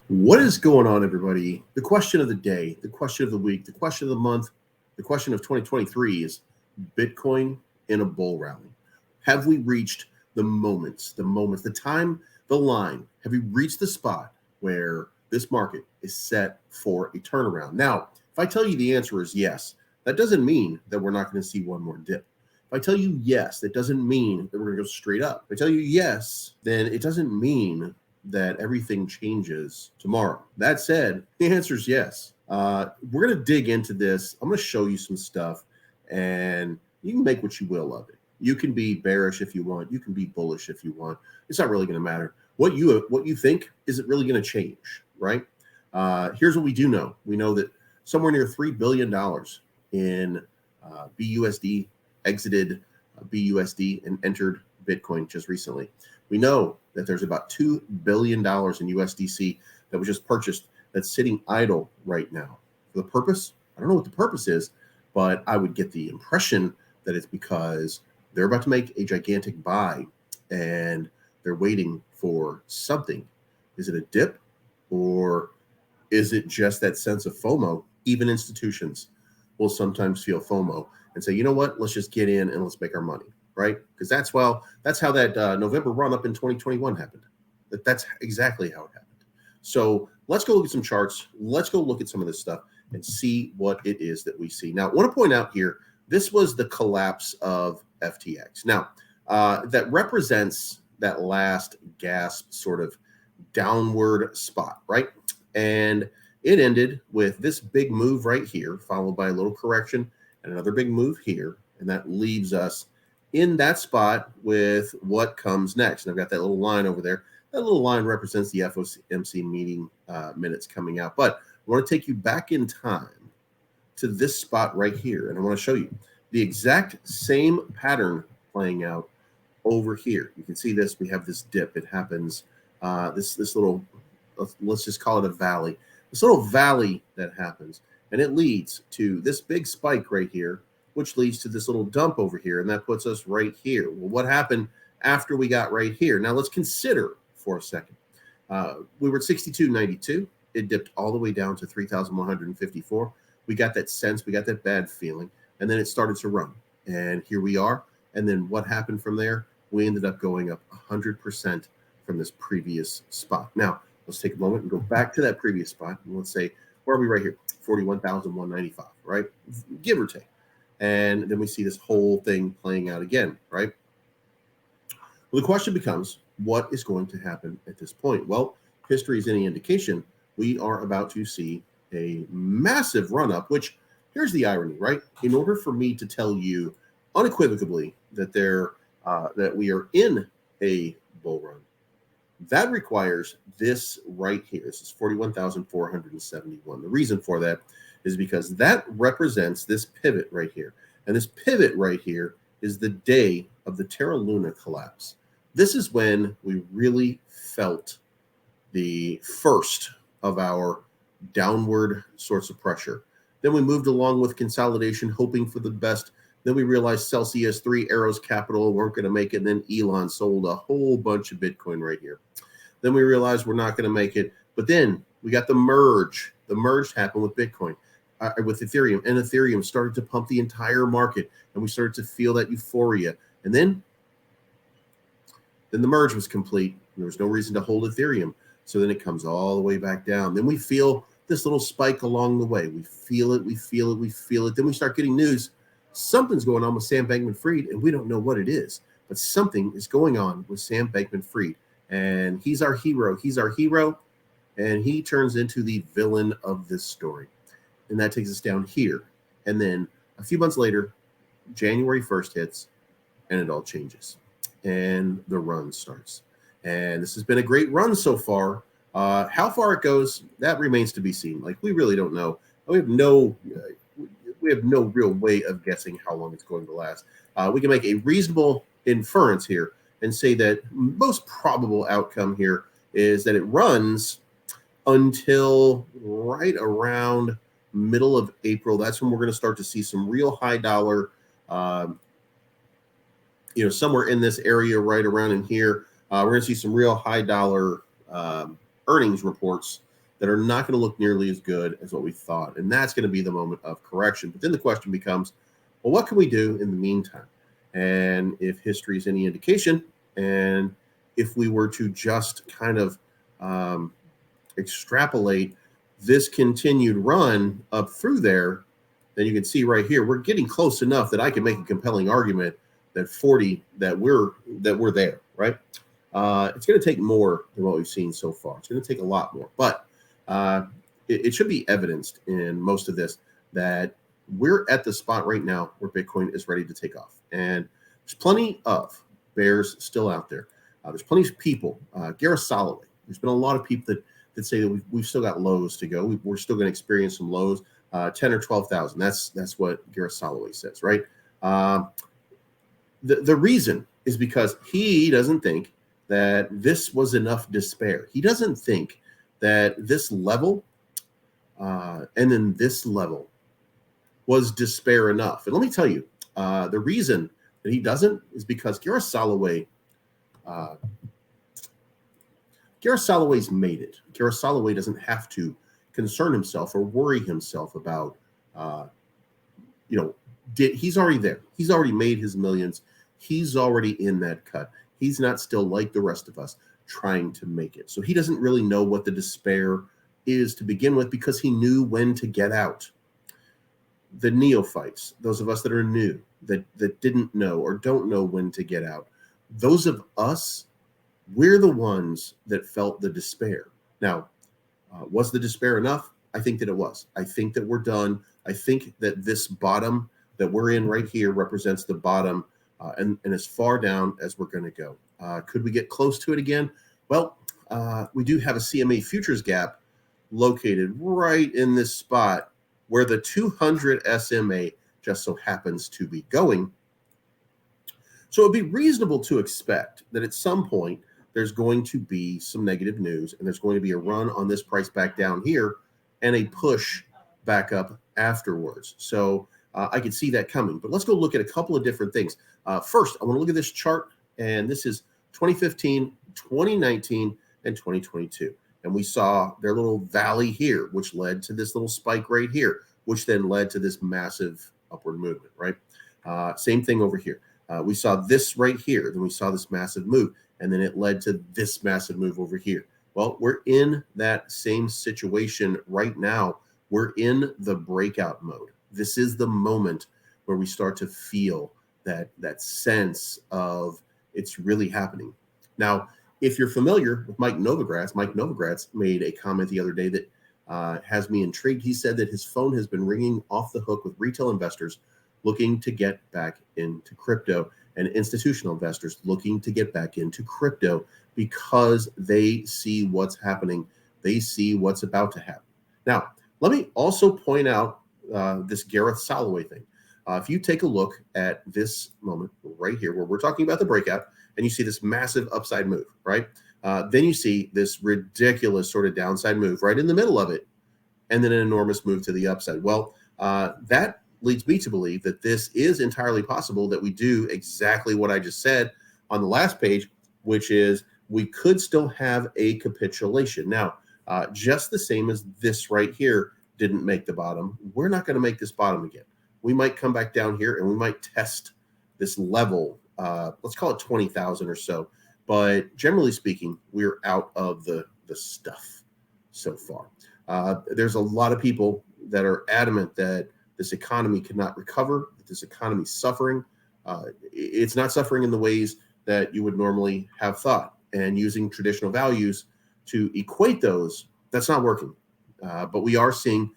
What is going on, everybody? The question of the day, the question of the week, the question of the month, the question of 2023 is Bitcoin in a bull rally. Have we reached the the time, the line? Have we reached the spot where this market is set for a turnaround? Now, if I tell you the answer is yes, that doesn't mean that we're not going to see one more dip. If I tell you yes, that doesn't mean that we're going to go straight up. If I tell you yes, then it doesn't mean that everything changes tomorrow. That said, the answer is yes. We're going to dig into this. I'm going to show you some stuff, and you can make what you will of it. You can be bearish if you want. You can be bullish if you want. It's not really going to matter. What you think isn't really going to change, right? Here's what we do know. We know that somewhere near $3 billion in BUSD exited BUSD and entered Bitcoin just recently. We know that there's about $2 billion in USDC that was just purchased that's sitting idle right now. For the purpose? I don't know what the purpose is, but I would get the impression that it's because they're about to make a gigantic buy and they're waiting for something. Is it a dip, or is it just that sense of FOMO? Even institutions will sometimes feel FOMO and say, you know what, let's just get in and let's make our money. Right? Because that's how that November run up in 2021 happened. That's exactly how it happened. So let's go look at some charts. Let's go look at some of this stuff and see what it is that we see. Now, I want to point out here, this was the collapse of FTX. Now, that represents that last gasp sort of downward spot, right? And it ended with this big move right here, followed by a little correction and another big move here. And that leaves us in that spot with what comes next. And I've got that little line over there. That little line represents the FOMC meeting minutes coming out. But I want to take you back in time to this spot right here. And I want to show you the exact same pattern playing out over here. You can see this. We have this dip. It happens, this little, let's just call it a valley. This little valley that happens. And it leads to this big spike right here, which leads to this little dump over here, and that puts us right here. Well, what happened after we got right here? Now, let's consider for a second. We were at 62.92. It dipped all the way down to 3,154. We got that sense, we got that bad feeling, and then it started to run. And here we are. And then what happened from there? We ended up going up 100% from this previous spot. Now, let's take a moment and go back to that previous spot. And let's say, where are we right here? 41,195, right? Give or take. And then we see this whole thing playing out again, right? Well, the question becomes, what is going to happen at this point? Well, history is any indication. We are about to see a massive run-up, which, here's the irony, right? In order for me to tell you unequivocally that that we are in a bull run, that requires this right here. This is 41,471. The reason for that is because that represents this pivot right here. And this pivot right here is the day of the Terra Luna collapse. This is when we really felt the first of our downward sorts of pressure. Then we moved along with consolidation, hoping for the best. Then we realized Celsius, Three Arrows Capital weren't going to make it. And then Elon sold a whole bunch of Bitcoin right here. Then we realized we're not going to make it. But then we got the merge. The merge happened with Bitcoin. With Ethereum, and Ethereum started to pump the entire market, and we started to feel that euphoria. And then the merge was complete. There was no reason to hold Ethereum. So then it comes all the way back down. Then we feel this little spike along the way. We feel it, we feel it, we feel it. Then we start getting news. Something's going on with Sam Bankman-Fried, and we don't know what it is. But something is going on with Sam Bankman-Fried. And he's our hero. He's our hero, and he turns into the villain of this story. And that takes us down here. And then a few months later, January 1st hits, and it all changes. And the run starts. And this has been a great run so far. How far it goes, that remains to be seen. Like, we really don't know. We have no real way of guessing how long it's going to last. We can make a reasonable inference here and say that most probable outcome here is that it runs until right around middle of April. That's when we're going to start to see some real high dollar, somewhere in this area right around in here. We're going to see some real high dollar earnings reports that are not going to look nearly as good as what we thought. And that's going to be the moment of correction. But then the question becomes, well, what can we do in the meantime? And if history is any indication, and if we were to just kind of extrapolate this continued run up through there, then you can see right here, we're getting close enough that I can make a compelling argument that 40, that we're there, right? It's going to take more than what we've seen so far. It's going to take a lot more, but it should be evidenced in most of this that we're at the spot right now where Bitcoin is ready to take off. And there's plenty of bears still out there. There's plenty of people. Gareth Soloway, there's been a lot of people that say that we've still got lows to go. We're still going to experience some lows, 10 or 12,000. That's what Gareth Soloway says, right? The reason is because he doesn't think that this was enough despair. He doesn't think that this level and then this level was despair enough. And let me tell you, the reason that he doesn't is because Gareth Soloway's made it. Gareth Soloway doesn't have to concern himself or worry himself about, he's already there. He's already made his millions. He's already in that cut. He's not still like the rest of us trying to make it. So he doesn't really know what the despair is to begin with because he knew when to get out. The neophytes, those of us that are new, that didn't know or don't know when to get out, those of us, we're the ones that felt the despair. Now, was the despair enough? I think that it was. I think that we're done. I think that this bottom that we're in right here represents the bottom and as far down as we're going to go. Could we get close to it again? Well, we do have a CMA futures gap located right in this spot where the 200 SMA just so happens to be going. So it'd be reasonable to expect that at some point there's going to be some negative news and there's going to be a run on this price back down here and a push back up afterwards. So I could see that coming, but let's go look at a couple of different things. First, I want to look at this chart, and this is 2015, 2019, and 2022. And we saw their little valley here, which led to this little spike right here, which then led to this massive upward movement, right? Same thing over here. We saw this right here, then we saw this massive move, and then it led to this massive move over here. Well, we're in that same situation right now. We're in the breakout mode. This is the moment where we start to feel that sense of it's really happening. Now, if you're familiar with Mike Novogratz made a comment the other day that has me intrigued. He said that his phone has been ringing off the hook with retail investors looking to get back into crypto and institutional investors looking to get back into crypto because they see what's happening. They see what's about to happen. Now, let me also point out this Gareth Soloway thing. If you take a look at this moment right here where we're talking about the breakout and you see this massive upside move, right? Then you see this ridiculous sort of downside move right in the middle of it and then an enormous move to the upside. Well, that leads me to believe that this is entirely possible that we do exactly what I just said on the last page, which is we could still have a capitulation. Now, just the same as this right here didn't make the bottom, we're not going to make this bottom again. We might come back down here and we might test this level, let's call it 20,000 or so. But generally speaking, we're out of the stuff so far. There's a lot of people that are adamant that this economy cannot recover, that this economy is suffering. It's not suffering in the ways that you would normally have thought. And using traditional values to equate those, that's not working. But we are seeing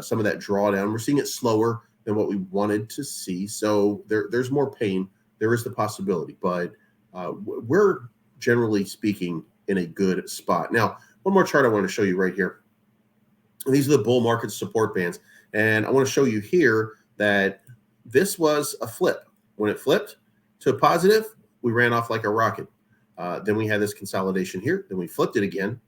some of that drawdown. We're seeing it slower than what we wanted to see. So there's more pain. There is the possibility, but we're generally speaking in a good spot. Now, one more chart I want to show you right here. And these are the bull market support bands. And I want to show you here that this was a flip. When it flipped to a positive, we ran off like a rocket. Then we had this consolidation here. Then we flipped it again.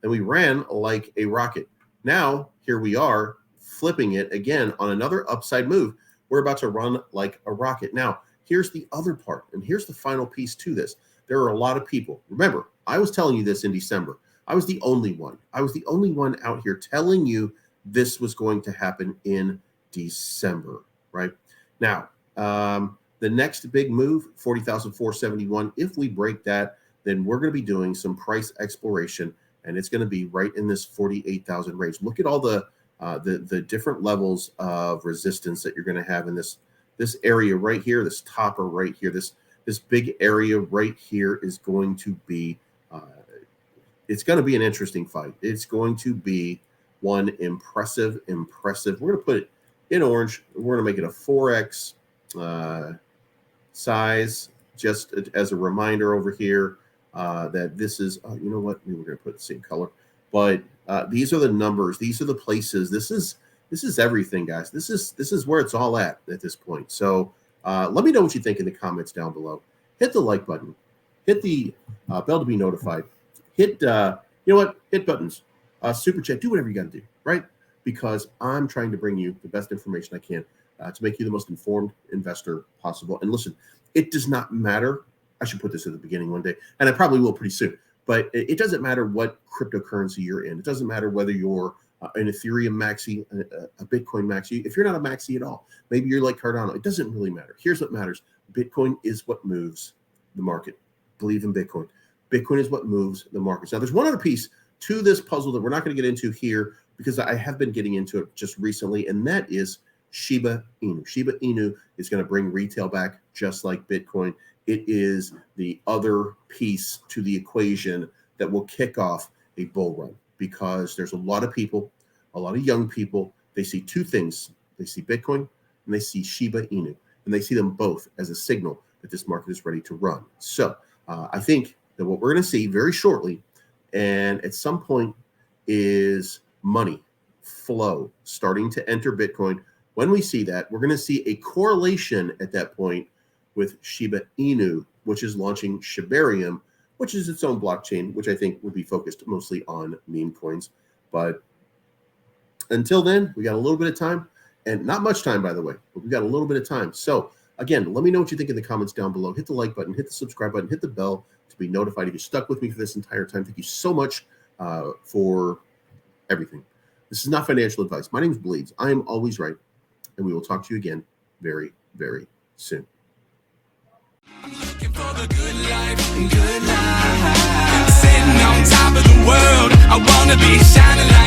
Then we ran like a rocket. Now, here we are flipping it again on another upside move. We're about to run like a rocket. Now, here's the other part, and here's the final piece to this. There are a lot of people. Remember, I was telling you this in December. I was the only one. I was the only one out here telling you this was going to happen in December, right? Now, the next big move, 40,471. If we break that, then we're going to be doing some price exploration, and it's going to be right in this 48,000 range. Look at all the different levels of resistance that you're going to have in this area right here, this topper right here, this big area right here is going to be it's going to be an interesting fight. It's going to be one impressive. We're going to put it in orange. We're going to make it a 4x size, just as a reminder over here that this is, you know what, we were going to put the same color, but these are the numbers. These are the places. This is everything, guys. This is where it's all at this point. So let me know what you think in the comments down below. Hit the like button. Hit the bell to be notified. Hit, you know what? Hit buttons. Super chat. Do whatever you got to do, right? Because I'm trying to bring you the best information I can to make you the most informed investor possible. And listen, it does not matter. I should put this at the beginning one day, and I probably will pretty soon. But it doesn't matter what cryptocurrency you're in. It doesn't matter whether you're an Ethereum maxi, a Bitcoin maxi. If you're not a maxi at all, maybe you're like Cardano. It doesn't really matter. Here's what matters. Bitcoin is what moves the market. Believe in Bitcoin. Bitcoin is what moves the markets. Now, there's one other piece to this puzzle that we're not going to get into here because I have been getting into it just recently, and that is Shiba Inu. Shiba Inu is going to bring retail back just like Bitcoin. It is the other piece to the equation that will kick off a bull run because there's a lot of people, a lot of young people, they see two things. They see Bitcoin and they see Shiba Inu, and they see them both as a signal that this market is ready to run. So I think that what we're going to see very shortly and at some point is money flow starting to enter Bitcoin. When we see that, we're going to see a correlation at that point with Shiba Inu, which is launching Shibarium, which is its own blockchain, which I think would be focused mostly on meme coins. But until then, we got a little bit of time, and not much time, by the way, but we got a little bit of time. So again, let me know what you think in the comments down below. Hit the like button, hit the subscribe button, hit the bell to be notified if you stuck with me for this entire time. Thank you so much for everything. This is not financial advice. My name is Bleeds. I am always right, and we will talk to you again very, very soon. I'm looking for the good life, good life. Sitting on top of the world, I wanna be shining like